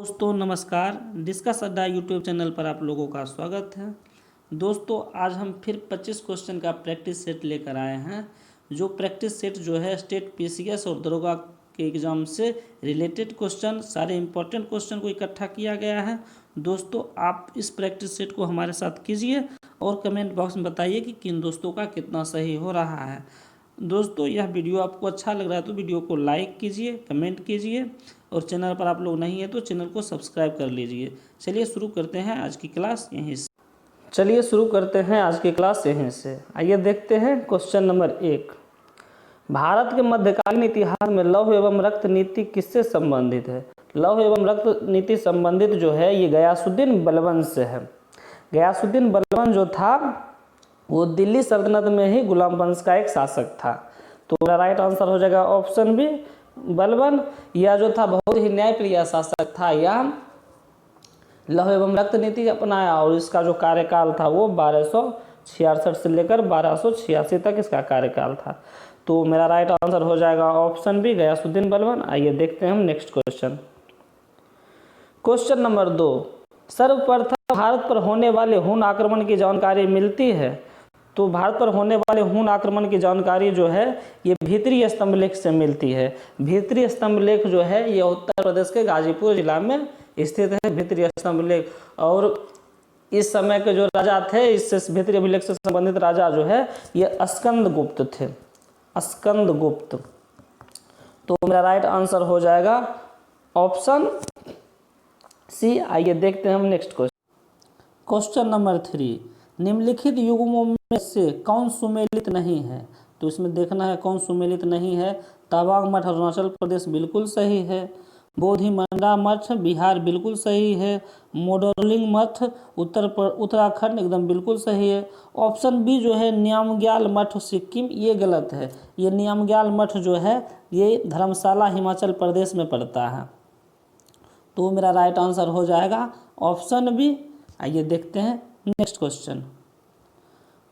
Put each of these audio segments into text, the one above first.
दोस्तों नमस्कार। डिस्कस अड्डा यूट्यूब चैनल पर आप लोगों का स्वागत है। दोस्तों आज हम फिर 25 क्वेश्चन का प्रैक्टिस सेट लेकर आए हैं। जो प्रैक्टिस सेट जो है स्टेट पीसीएस और दरोगा के एग्ज़ाम से रिलेटेड क्वेश्चन, सारे इंपॉर्टेंट क्वेश्चन को इकट्ठा किया गया है। दोस्तों आप इस प्रैक्टिस सेट को हमारे साथ कीजिए और कमेंट बॉक्स में बताइए कि किन दोस्तों का कितना सही हो रहा है। दोस्तों यह वीडियो आपको अच्छा लग रहा है तो वीडियो को लाइक कीजिए, कमेंट कीजिए और चैनल पर आप लोग नहीं है तो चैनल को सब्सक्राइब कर लीजिए। चलिए शुरू करते हैं आज की क्लास यहीं से। आइए देखते हैं क्वेश्चन नंबर 1। भारत के मध्यकालीन इतिहास में लौह एवं रक्त नीति किससे संबंधित है? लौह एवं रक्त नीति संबंधित जो है ये गयासुद्दीन बलबन से है। गयासुद्दीन बलबन जो था वो दिल्ली सल्तनत में ही गुलाम वंश का एक शासक था। तो मेरा राइट आंसर हो जाएगा ऑप्शन बी बलबन। यह जो था बहुत ही न्यायप्रिय शासक था। यह लौह एवं रक्त नीति अपनाया और इसका जो कार्यकाल था वो 1266 से लेकर 1286 तक इसका कार्यकाल था। तो मेरा राइट आंसर हो जाएगा ऑप्शन बी गयासुद्दीन बलबन। आइए देखते हैं हम नेक्स्ट क्वेश्चन। Question number 2। सर्वप्रथम भारत पर होने वाले हुन आक्रमण की जानकारी मिलती है। तो भारत पर होने वाले हुन आक्रमण की जानकारी जो है ये भीतरी स्तंभ लेख से मिलती है। भीतरी स्तंभ लेख जो है ये उत्तर प्रदेश के गाजीपुर जिला में स्थित है। भीतरी स्तंभ लेख, और इस समय के जो राजा थे, इससे भीतरी अभिलेख से संबंधित राजा जो है ये स्कंदगुप्त थे। स्कंदगुप्त। तो मेरा राइट आंसर हो जाएगा ऑप्शन सी। आइए देखते हैं हम नेक्स्ट क्वेश्चन। Question number 3। निम्नलिखित युग्मों में से कौन सुमेलित नहीं है? तो इसमें देखना है कौन सुमेलित नहीं है। तवांग मठ अरुणाचल प्रदेश बिल्कुल सही है। बोधिमंडा मठ बिहार बिल्कुल सही है। मोडरलिंग मठ उत्तराखंड एकदम बिल्कुल सही है। ऑप्शन बी जो है न्यामग्याल मठ सिक्किम, ये गलत है। ये न्यामग्याल मठ जो है ये धर्मशाला हिमाचल प्रदेश में पड़ता है। तो मेरा राइट आंसर हो जाएगा ऑप्शन बी। आइए देखते हैं नेक्स्ट क्वेश्चन।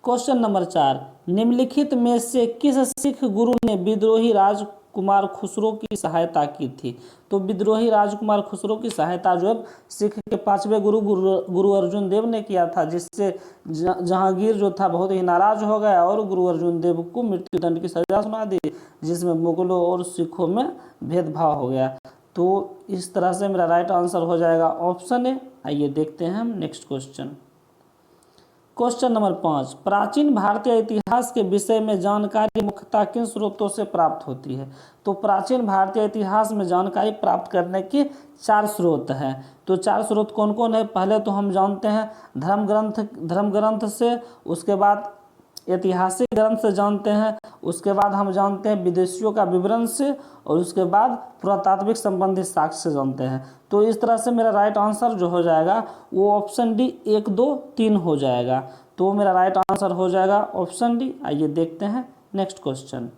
Question number 4। निम्नलिखित में से किस सिख गुरु ने विद्रोही राजकुमार खुसरो की सहायता की थी? तो विद्रोही राजकुमार खुसरो की सहायता जो है सिख के 5वें गुरु अर्जुन देव ने किया था, जिससे जहांगीर जो था बहुत ही नाराज हो गया और गुरु अर्जुन देव को मृत्युदंड की सजा सुना दी, जिसमें मुगलों और सिखों में भेदभाव हो गया। तो इस तरह से मेरा राइट आंसर हो जाएगा ऑप्शन ए। आइए देखते हैं हम नेक्स्ट क्वेश्चन। Question number 5। प्राचीन भारतीय इतिहास के विषय में जानकारी मुख्यतः किन स्रोतों से प्राप्त होती है? तो प्राचीन भारतीय इतिहास में जानकारी प्राप्त करने के 4 स्रोत हैं। तो 4 स्रोत कौन कौन है? पहले तो हम जानते हैं धर्म ग्रंथ से, उसके बाद ऐतिहासिक ग्रंथ से जानते हैं, उसके बाद हम जानते हैं विदेशियों का विवरण से, और उसके बाद पुरातात्विक संबंधित साक्ष्य से जानते हैं। तो इस तरह से मेरा राइट आंसर जो हो जाएगा वो ऑप्शन डी 1, 2, 3 हो जाएगा। तो मेरा राइट आंसर हो जाएगा ऑप्शन डी। आइए देखते हैं नेक्स्ट क्वेश्चन।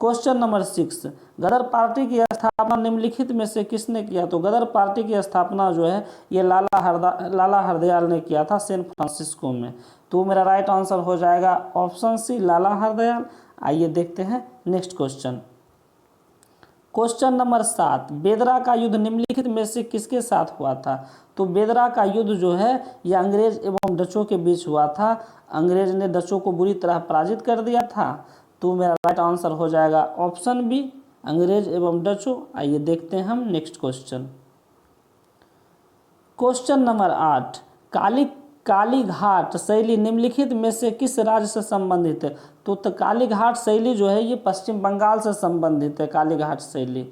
Question number 6। गदर पार्टी की स्थापना निम्नलिखित में से किसने किया? तो गदर पार्टी की स्थापना जो है ये लाला हरदयाल ने किया था सैन फ्रांसिस्को में। तो मेरा राइट आंसर हो जाएगा ऑप्शन सी लाला हरदयाल। आइए देखते हैं नेक्स्ट क्वेश्चन। Question number 7। बेदरा का युद्ध निम्नलिखित में से किसके साथ हुआ था? तो बेदरा का युद्ध जो है यह अंग्रेज एवं डचों के बीच हुआ था। अंग्रेज ने डचों को बुरी तरह पराजित कर दिया था। तो मेरा राइट आंसर हो जाएगा ऑप्शन बी अंग्रेज एवं डचों। आइए देखते हैं हम next question. Question number 8। Kali Ghat शैली निम्नलिखित में से किस राज्य से संबंधित है? तो काली घाट शैली जो है ये पश्चिम बंगाल से संबंधित है। काली घाट शैली।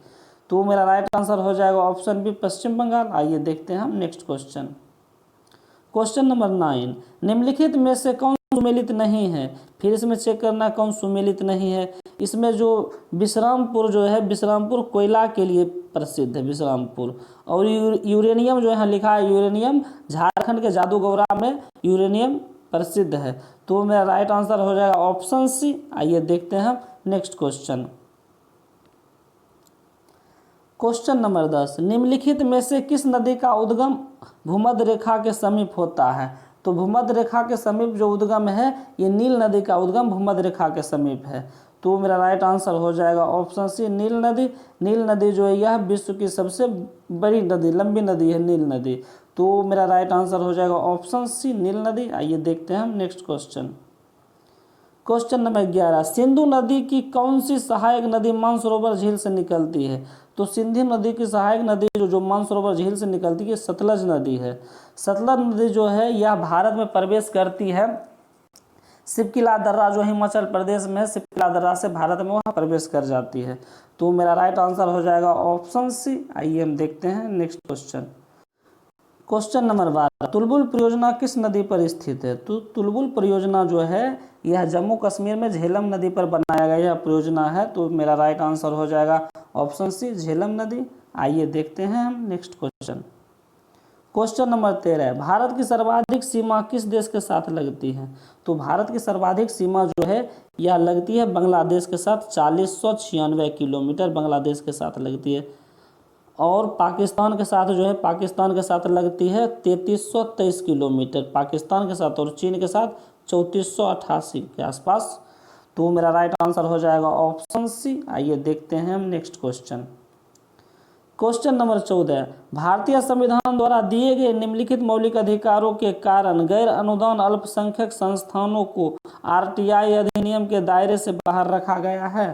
तो मेरा राइट आंसर हो जाएगा ऑप्शन बी पश्चिम बंगाल। आइए देखते हैं हम नेक्स्ट क्वेश्चन। Question number 9। निम्नलिखित में से कौन सुमेलित नहीं है? फिर इसमें चेक करना कौन सुमेलित नहीं है। इसमें जो विश्रामपुर जो है, विश्रामपुर कोयला के लिए प्रसिद्ध है विश्रामपुर, और यूरेनियम जो है लिखा है यूरेनियम, झारखंड के जादूगौरा में यूरेनियम प्रसिद्ध है। तो मेरा राइट आंसर हो जाएगा ऑप्शन सी। आइए देखते हैं नेक्स्ट क्वेश्चन। Question number 10। निम्नलिखित में से किस नदी का उद्गम भूमध्य रेखा के समीप होता है? तो भूमध्य रेखा के समीप जो उद्गम है ये नील नदी का उद्गम भूमध्य रेखा के समीप है। तो मेरा राइट आंसर हो जाएगा ऑप्शन सी नील नदी। नील नदी जो है यह विश्व की सबसे बड़ी नदी, लंबी नदी है नील नदी। तो मेरा राइट आंसर हो जाएगा ऑप्शन सी नील नदी। आइए देखते हैं हम next question. Question number 11, Sindhu नदी की कौन सी सहायक नदी मानसरोवर झील से निकलती है? तो सिंधु नदी की सहायक नदी जो मानसरोवर झील से निकलती है सतलज नदी है। सतलज नदी जो है यह भारत में प्रवेश करती है, शिवकिला दर्रा जो हिमाचल प्रदेश में शिवकिला दर्रा से भारत में वह प्रवेश कर जाती है। तो मेरा राइट आंसर हो जाएगा ऑप्शन सी। आइए हम देखते हैं next question. Question number 12, Tulbul परियोजना किस नदी पर स्थित है? तो तुलबुल परियोजना जो है यह जम्मू कश्मीर में झेलम नदी पर बनाया गया यह परियोजना है। तो मेरा राइट आंसर हो जाएगा ऑप्शन सी झेलम नदी। आइए देखते हैं हम next question. Question number 13, Bharat की सर्वाधिक सीमा किस देश के साथ लगती है? तो भारत की सर्वाधिक सीमा जो है यह लगती है बांग्लादेश के साथ, 4096 किलोमीटर बांग्लादेश के साथ लगती है। और पाकिस्तान के साथ जो है पाकिस्तान के साथ लगती है 3323 किलोमीटर पाकिस्तान के साथ, और चीन के साथ 3488 के आसपास। तो मेरा राइट आंसर हो जाएगा ऑप्शन सी। आइए देखते हैं हम नेक्स्ट क्वेश्चन। क्वेश्चन नंबर 14, भारतीय संविधान द्वारा दिए गए निम्नलिखित मौलिक अधिकारों के कारण गैर अनुदान अल्पसंख्यक संस्थानों को आरटीआई अधिनियम के दायरे से बाहर रखा गया है।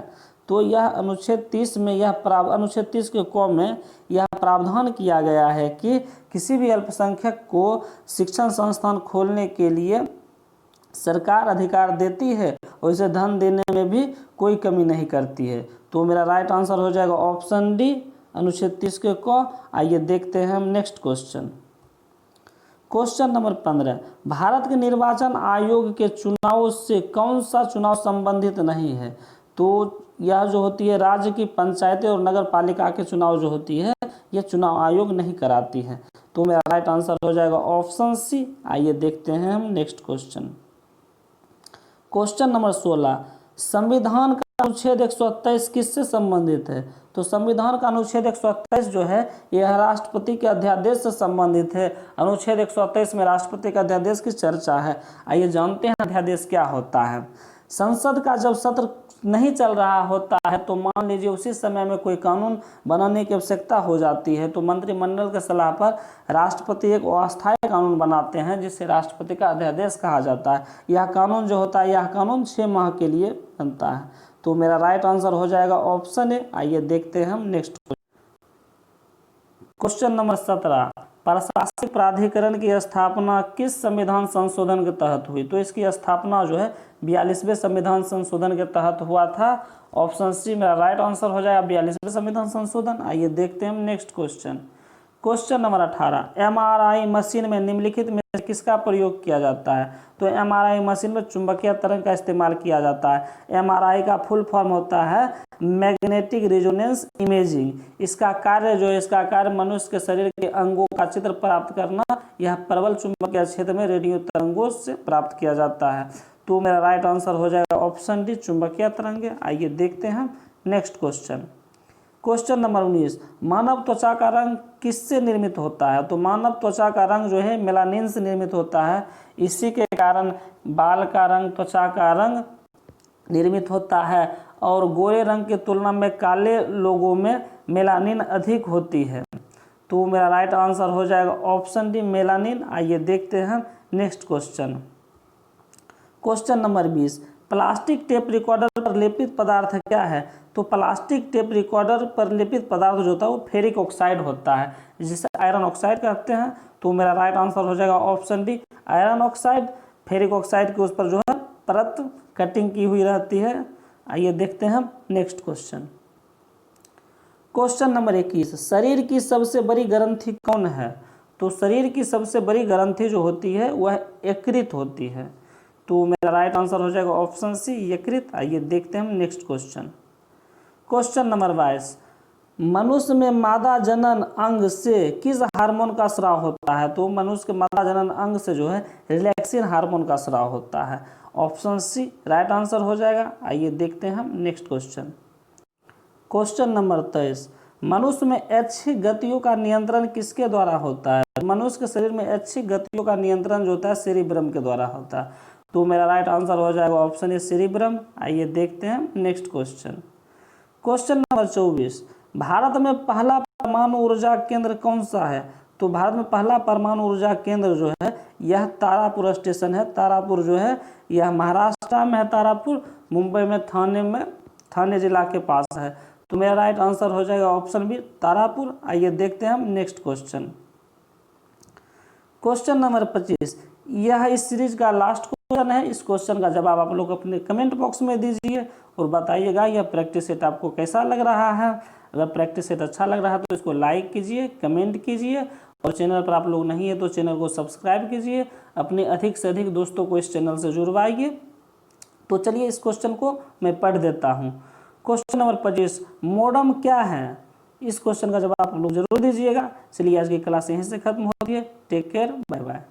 तो यह अनुच्छेद 30 में अनुच्छेद 30 के क में यह प्रावधान किया गया है कि किसी भी अल्पसंख्यक को शिक्षण संस्थान खोलने के लिए सरकार अधिकार देती है और इसे धन देने में भी कोई कमी नहीं करती है। तो मेरा राइट आंसर हो जाएगा ऑप्शन डी अनुच्छेद 30 के क। आइए देखते हैं हम next question. Question number 15, Bharat के निर्वाचन आयोग के चुनाव से कौन सा चुनाव संबंधित नहीं है? तो यह जो होती है राज्य की पंचायतें और नगर पालिका के चुनाव जो होती है यह चुनाव आयोग नहीं कराती है। तो मेरा राइट आंसर हो जाएगा ऑप्शन सी। आइए देखते हैं हम नेक्स्ट क्वेश्चन। क्वेश्चन नंबर 16, संविधान का अनुच्छेद 127 किससे संबंधित है? तो संविधान का अनुच्छेद 127 जो है यह राष्ट्रपति के अध्यादेश से संबंधित है। अनुच्छेद 127 में राष्ट्रपति के अध्यादेश की चर्चा है। आइए जानते हैं अध्यादेश क्या होता है। संसद का जब सत्र नहीं चल रहा होता है तो मान लीजिए उसी समय में कोई कानून बनाने की आवश्यकता हो जाती है, तो मंत्रिमंडल के सलाह पर राष्ट्रपति एक अस्थायी कानून बनाते हैं जिसे राष्ट्रपति का अध्यादेश कहा जाता है। यह कानून जो होता है यह कानून 6 माह के लिए बनता है। तो मेरा राइट आंसर हो जाएगा ऑप्शन ए। आइए देखते हैं हम नेक्स्ट क्वेश्चन नंबर 17, प्रशासनिक प्राधिकरण की स्थापना किस संविधान संशोधन के तहत हुई? तो इसकी स्थापना जो है 42वें संविधान संशोधन के तहत हुआ था। ऑप्शन सी मेरा राइट आंसर हो जाएगा 42वें संविधान संशोधन। आइए देखते हैं हम next question. Question number 18, MRI machine में निम्नलिखित में किसका प्रयोग किया जाता है? तो एमआरआई मशीन में चुंबकीय तरंग का इस्तेमाल किया जाता है। एमआरआई का फुल फॉर्म होता है मैग्नेटिक रेजोनेंस इमेजिंग। इसका कार्य जो है इसका कार्य मनुष्य के शरीर के अंगों का चित्र प्राप्त करना, यह प्रबल चुंबकीय क्षेत्र में रेडियो तरंगों से प्राप्त किया जाता है। तो मेरा राइट आंसर हो जाएगा ऑप्शन डी चुंबकीय तरंगे। आइए देखते हैं नेक्स्ट क्वेश्चन। क्वेश्चन नंबर 19, मानव त्वचा का रंग किससे निर्मित होता है? तो मानव त्वचा का रंग जो है मेलानिन से निर्मित होता है। इसी के कारण बाल का रंग, त्वचा का रंग निर्मित होता है और गोरे रंग की तुलना में काले लोगों में मेलानिन अधिक होती है। तो मेरा राइट आंसर हो जाएगा ऑप्शन डी मेलानिन। आइए देखते हैं next question. Question number 20, plastic tape recorder पर लेपित पदार्थ क्या है? तो प्लास्टिक टेप रिकॉर्डर पर लेपित पदार्थ जो होता है वो फेरिक ऑक्साइड होता है, जिसे आयरन ऑक्साइड कहते हैं। तो मेरा राइट आंसर हो जाएगा option D iron oxide. Ferric oxide के उस पर जो है परत कटिंग की हुई रहती है। आइए देखते हैं हम नेक्स्ट क्वेश्चन। क्वेश्चन नंबर 21, शरीर की सबसे बड़ी ग्रंथि कौन है? तो शरीर की सबसे बड़ी ग्रंथि जो होती है वह यकृत होती है। तो मेरा राइट आंसर हो जाएगा ऑप्शन सी यकृत। आइए देखते हैं हम नेक्स्ट क्वेश्चन। क्वेश्चन नंबर 22, मनुष्य में मादा जनन अंग से किस हार्मोन का स्राव होता है? तो मनुष्य के मादा जनन अंग से जो है रिलैक्सिन हार्मोन का स्राव होता है। ऑप्शन सी राइट आंसर हो जाएगा। आइए देखते हैं हम नेक्स्ट क्वेश्चन। क्वेश्चन नंबर 23, मनुष्य में ऐच्छिक गतियों का नियंत्रण किसके द्वारा होता है? मनुष्य के शरीर में ऐच्छिक गतियों का नियंत्रण जो होता है सेरिब्रम के द्वारा होता है। तो मेरा राइट आंसर हो जाएगा ऑप्शन ए सेरिब्रम। आइए देखते हैं next question. Question number 24, Bharat में पहला परमाणु ऊर्जा केंद्र कौन सा है? तो भारत में पहला परमाणु ऊर्जा केंद्र जो है यह तारापुर स्टेशन है। तारापुर जो है यह महाराष्ट्र में है, तारापुर मुंबई में, थाने जिला के पास है। तो मेरा राइट आंसर हो जाएगा ऑप्शन बी तारापुर। आइए देखते हैं हम नेक्स्ट क्वेश्चन। क्वेश्चन नंबर 25, यह इस सीरीज का लास्ट क्वेश्चन है। इस क्वेश्चन का जवाब आप लोग अपने कमेंट बॉक्स में दीजिए और बताइएगा यह प्रैक्टिस सेट आपको कैसा लग रहा है। अगर प्रैक्टिस सेट अच्छा लग रहा है तो इसको लाइक कीजिए, कमेंट कीजिए, और चैनल पर आप लोग नहीं है तो चैनल को सब्सक्राइब कीजिए। अपने अधिक से अधिक दोस्तों को इस चैनल से जुड़वाइए। तो चलिए इस क्वेश्चन को मैं पढ़ देता हूँ। क्वेश्चन नंबर 25, मोडम क्या है? इस क्वेश्चन का जवाब आप लोग जरूर दीजिएगा। चलिए आज की क्लास यहीं से खत्म होती है। Take care, bye bye.